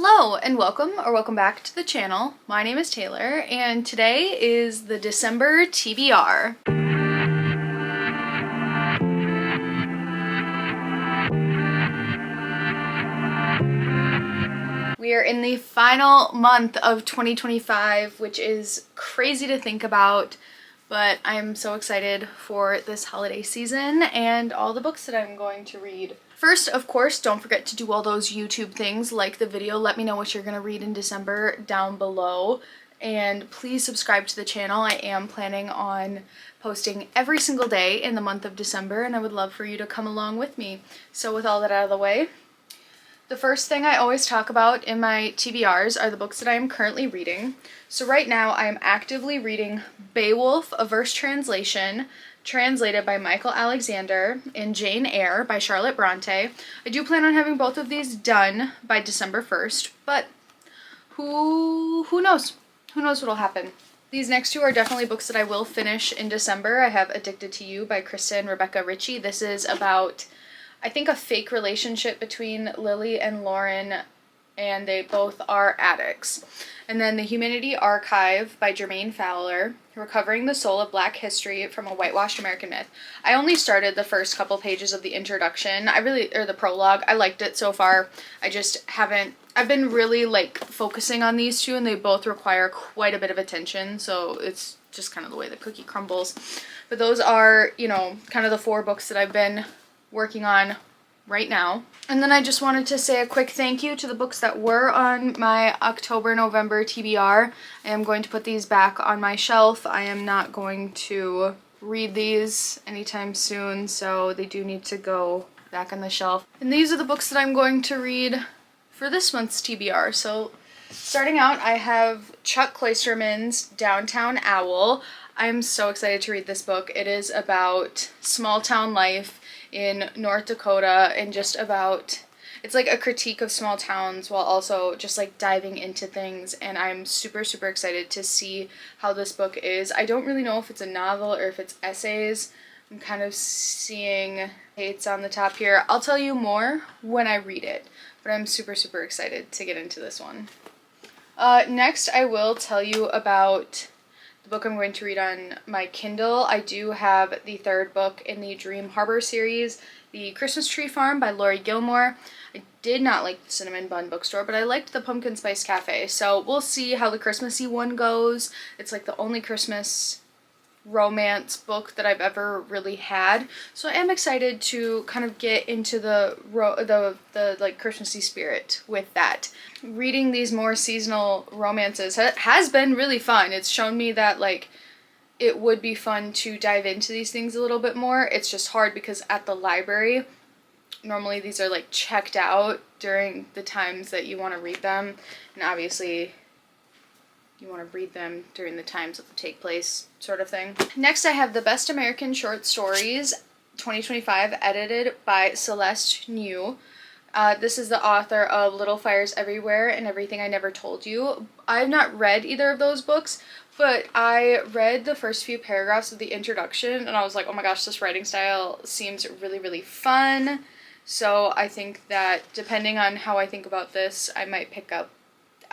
Hello and welcome back to the channel. My name is Taylor and today is the December TBR. We are in the final month of 2025, which is crazy to think about, but I'm so excited for this holiday season and all the books that I'm going to read. First, of course, don't forget to do all those YouTube things, like the video, let me know what you're gonna read in December down below, and please subscribe to the channel. I am planning on posting every single day in the month of December, and I would love for you to come along with me. So with all that out of the way, the first thing I always talk about in my TBRs are the books that I am currently reading. So right now I am actively reading Beowulf, a verse translation, translated by Michael Alexander, and Jane Eyre by Charlotte Bronte. I do plan on having both of these done by December 1st, but who knows? Who knows what'll happen. These next two are definitely books that I will finish in December. I have Addicted to You by Krista and Rebecca Ritchie. This is about, I think, a fake relationship between Lily and Lauren, and they both are addicts. And then The Humanity Archive by Jermaine Fowler, recovering the soul of Black history from a whitewashed American myth. I only started the first couple pages of the introduction. Or the prologue. I liked it so far. I just haven't, I've been really focusing on these two, and they both require quite a bit of attention, so it's just kind of the way the cookie crumbles. But those are, kind of the four books that I've been working on right now. And then I just wanted to say a quick thank you to the books that were on my October-November TBR. I am going to put these back on my shelf. I am not going to read these anytime soon, so they do need to go back on the shelf. And these are the books that I'm going to read for this month's TBR. So starting out, I have Chuck Klosterman's Downtown Owl. I'm so excited to read this book. It is about small town life in North Dakota, and just about, it's like a critique of small towns while also just diving into things, and I'm super excited to see how this book is. I don't really know if it's a novel or if it's essays. I'm kind of seeing dates on the top here. I'll tell you more when I read it, but I'm super excited to get into this one. Next, I will tell you about the book I'm going to read on my Kindle. I do have the third book in the Dream Harbor series, The Christmas Tree Farm by Laurie Gilmore. I did not like the Cinnamon Bun Bookstore, but I liked the Pumpkin Spice Cafe, so we'll see how the Christmassy one goes. It's the only Christmas romance book that I've ever really had, so I am excited to kind of get into the Christmassy spirit with that. Reading these more seasonal romances has been really fun. It's shown me that it would be fun to dive into these things a little bit more. It's just hard because at the library normally these are checked out during the times that you want to read them, and obviously you want to read them during the times that they take place, sort of thing. Next, I have The Best American Short Stories 2025, edited by Celeste New. This is the author of Little Fires Everywhere and Everything I Never Told You. I have not read either of those books, but I read the first few paragraphs of the introduction and I was like, oh my gosh, this writing style seems really fun. So I think that depending on how I think about this, I might pick up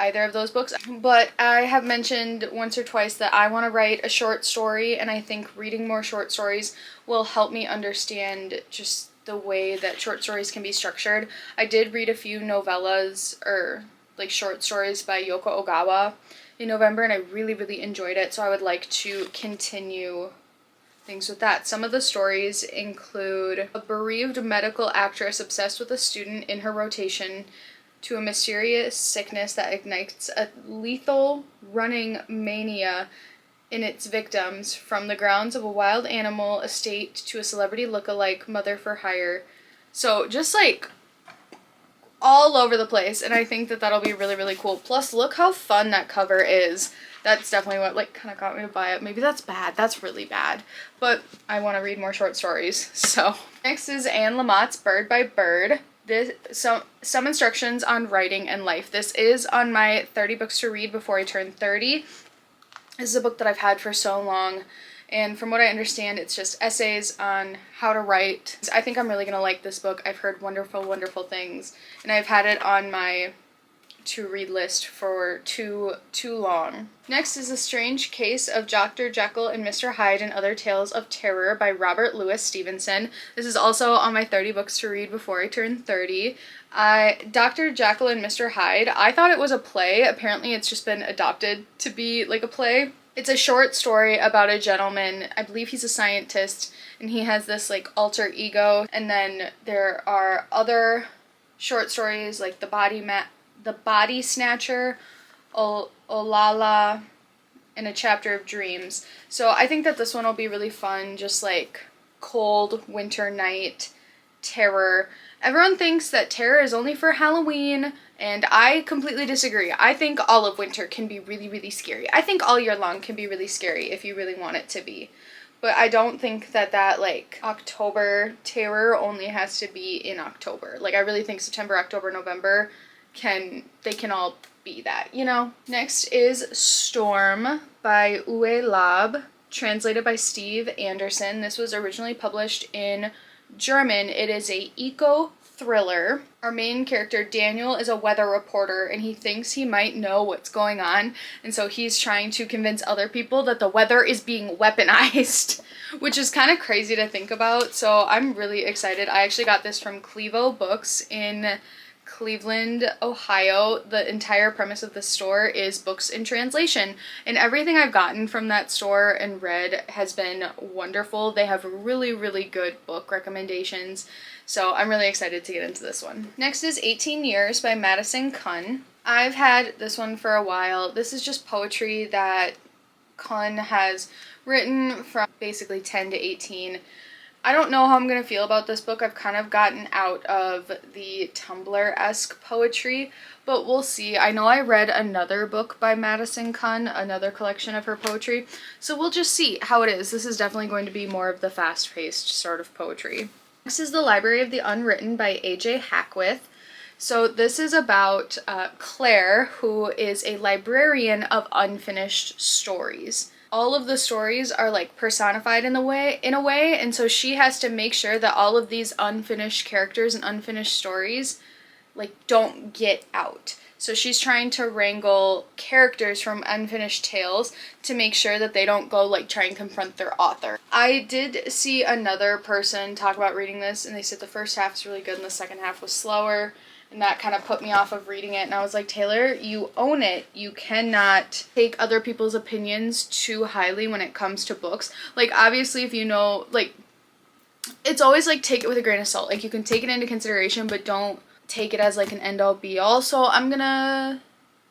either of those books. But I have mentioned once or twice that I want to write a short story, and I think reading more short stories will help me understand just the way that short stories can be structured. I did read a few novellas or short stories by Yoko Ogawa in November, and I really enjoyed it, so I would like to continue things with that. Some of the stories include a bereaved medical actress obsessed with a student in her rotation to a mysterious sickness that ignites a lethal running mania in its victims, from the grounds of a wild animal estate to a celebrity look-alike mother for hire. So just all over the place, and I think that that'll be really cool. Plus, look how fun that cover is. That's definitely what kind of got me to buy it. Maybe that's bad. That's really bad. But I want to read more short stories. So next is Anne Lamott's Bird by Bird. Some instructions on writing and life. This is on my 30 books to read before I turn 30. This is a book that I've had for so long, and from what I understand, it's just essays on how to write. I think I'm really gonna like this book. I've heard wonderful things, and I've had it on my to-read list for too long. Next is A Strange Case of Dr. Jekyll and Mr. Hyde and Other Tales of Terror by Robert Louis Stevenson. This is also on my 30 books to read before I turn 30. Dr. Jekyll and Mr. Hyde, I thought it was a play. Apparently it's just been adopted to be like a play. It's a short story about a gentleman, I believe he's a scientist, and he has this like alter ego, and then there are other short stories like The Body Snatcher, Olala, and A Chapter of Dreams. So I think that this one will be really fun, just like cold winter night terror. Everyone thinks that terror is only for Halloween, and I completely disagree. I think all of winter can be really, really scary. I think all year long can be really scary if you really want it to be. But I don't think that like October terror only has to be in October. Like I really think September, October, November can all be that, you know? Next is Storm by Uwe Lab, translated by Steve Anderson. This was originally published in German. It is a eco-thriller. Our main character, Daniel, is a weather reporter, and he thinks he might know what's going on, and so he's trying to convince other people that the weather is being weaponized, which is kind of crazy to think about, so I'm really excited. I actually got this from Clevo Books in Cleveland, Ohio. The entire premise of the store is books in translation, and everything I've gotten from that store and read has been wonderful. They have really, really good book recommendations, so I'm really excited to get into this one. Next is 18 Years by Madison Kunn. I've had this one for a while. This is just poetry that Kunn has written from basically 10 to 18. I don't know how I'm going to feel about this book. I've kind of gotten out of the Tumblr-esque poetry, but we'll see. I know I read another book by Madison Kunn, another collection of her poetry, so we'll just see how it is. This is definitely going to be more of the fast-paced sort of poetry. Next is The Library of the Unwritten by A.J. Hackworth. So this is about Claire, who is a librarian of unfinished stories. All of the stories are like personified in a way, and so she has to make sure that all of these unfinished characters and unfinished stories like don't get out. So she's trying to wrangle characters from unfinished tales to make sure that they don't go like try and confront their author. I did see another person talk about reading this, and they said the first half is really good and the second half was slower. And that kind of put me off of reading it. And I was like, Taylor, you own it. You cannot take other people's opinions too highly when it comes to books. Like, obviously, if you know, like, it's always, like, take it with a grain of salt. Like, you can take it into consideration, but don't take it as, like, an end-all, be-all. So I'm gonna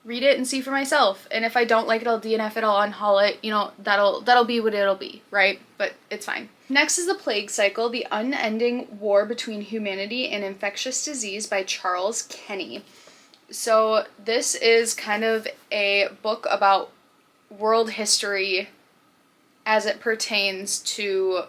read it and see for myself. And if I don't like it, I'll DNF it, I'll unhaul it. You know, that'll be what it'll be, right? But it's fine. Next is The Plague Cycle, The Unending War Between Humanity and Infectious Disease by Charles Kenny. So this is kind of a book about world history as it pertains to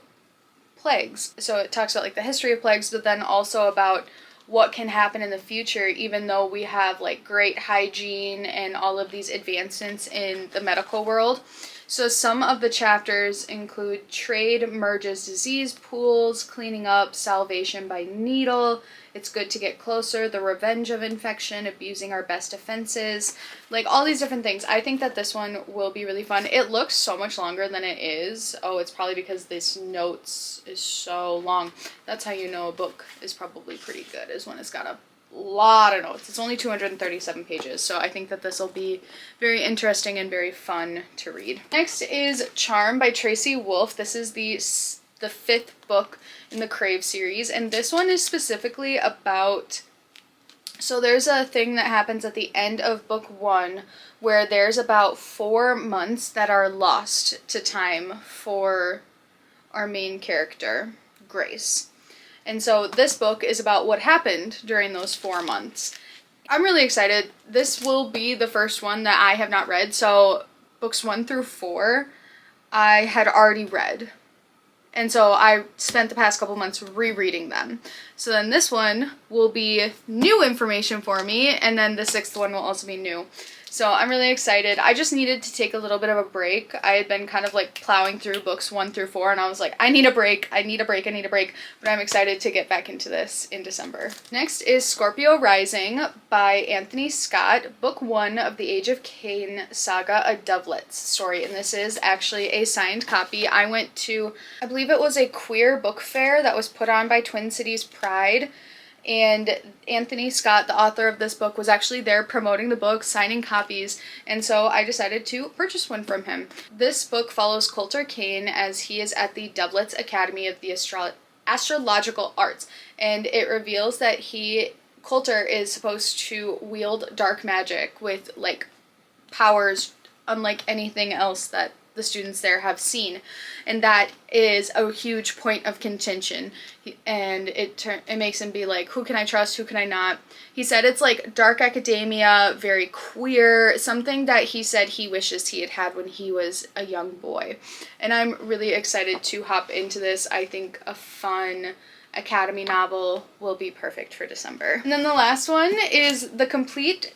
plagues. So it talks about like the history of plagues, but then also about what can happen in the future, even though we have like great hygiene and all of these advancements in the medical world. So some of the chapters include trade merges disease pools, cleaning up, salvation by needle, it's good to get closer, the revenge of infection, abusing our best defenses, like all these different things. I think that this one will be really fun. It looks so much longer than it is. Oh, it's probably because this notes is so long. That's how you know a book is probably pretty good, is when it's got a lot of notes. It's only 237 pages, so I think that this will be very interesting and very fun to read. Next is Charm by Tracy Wolff. This is the fifth book in the Crave series, and this one is specifically about, so there's a thing that happens at the end of book 1 where there's about 4 months that are lost to time for our main character, Grace. And so this book is about what happened during those 4 months. I'm really excited. This will be the first one that I have not read. So books 1 through 4 I had already read. And so I spent the past couple months rereading them. So then this one will be new information for me, and then the 6th one will also be new. So I'm really excited. I just needed to take a little bit of a break. I had been kind of like plowing through books 1 through 4, and I was like, I need a break, I need a break, I need a break. But I'm excited to get back into this in December. Next is Scorpio Rising by Anthony Scott, book 1 of the Age of Cain saga, A Dovelet's Story. And this is actually a signed copy. I went to, I believe it was a queer book fair that was put on by Twin Cities Pride. And Anthony Scott, the author of this book, was actually there promoting the book, signing copies, and so I decided to purchase one from him. This book follows Coulter Cain as he is at the Dovelet's Academy of the Astrological Arts, and it reveals that Coulter is supposed to wield dark magic with, like, powers unlike anything else that the students there have seen, and that is a huge point of contention, and it makes him be like, who can I trust, who can I not? He said it's like dark academia, very queer, something that he said he wishes he had had when he was a young boy. And I'm really excited to hop into this. I think a fun academy novel will be perfect for December. And then the last one is The Complete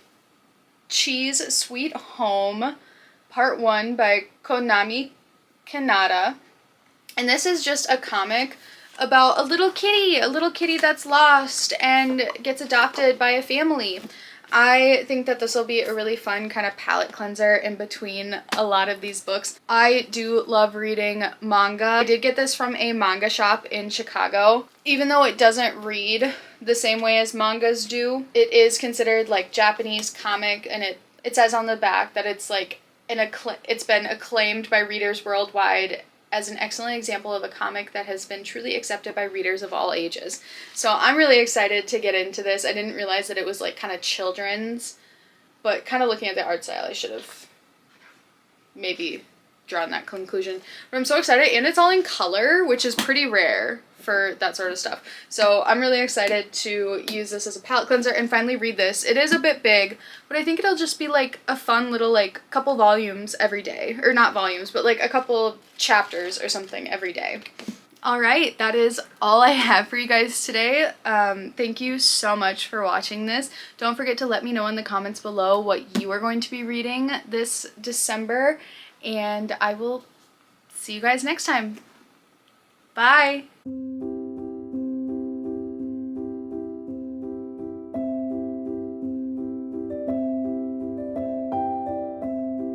Cheese Sweet Home, Part 1 by Konami Kanata. And this is just a comic about a little kitty that's lost and gets adopted by a family. I think that this will be a really fun kind of palate cleanser in between a lot of these books. I do love reading manga. I did get this from a manga shop in Chicago. Even though it doesn't read the same way as mangas do, it is considered like Japanese comic, and it says on the back that it's like it's been acclaimed by readers worldwide as an excellent example of a comic that has been truly accepted by readers of all ages. So I'm really excited to get into this. I didn't realize that it was like kind of children's, but kind of looking at the art style, I should have maybe drawn that conclusion. But I'm so excited, and it's all in color, which is pretty rare for that sort of stuff. So I'm really excited to use this as a palette cleanser and finally read this. It is a bit big, but I think it'll just be like a fun little like couple volumes every day, or not volumes, but like a couple chapters or something every day. Alright, that is all I have for you guys today. Thank you so much for watching this. Don't forget to let me know in the comments below what you are going to be reading this December, and I will see you guys next time. Bye!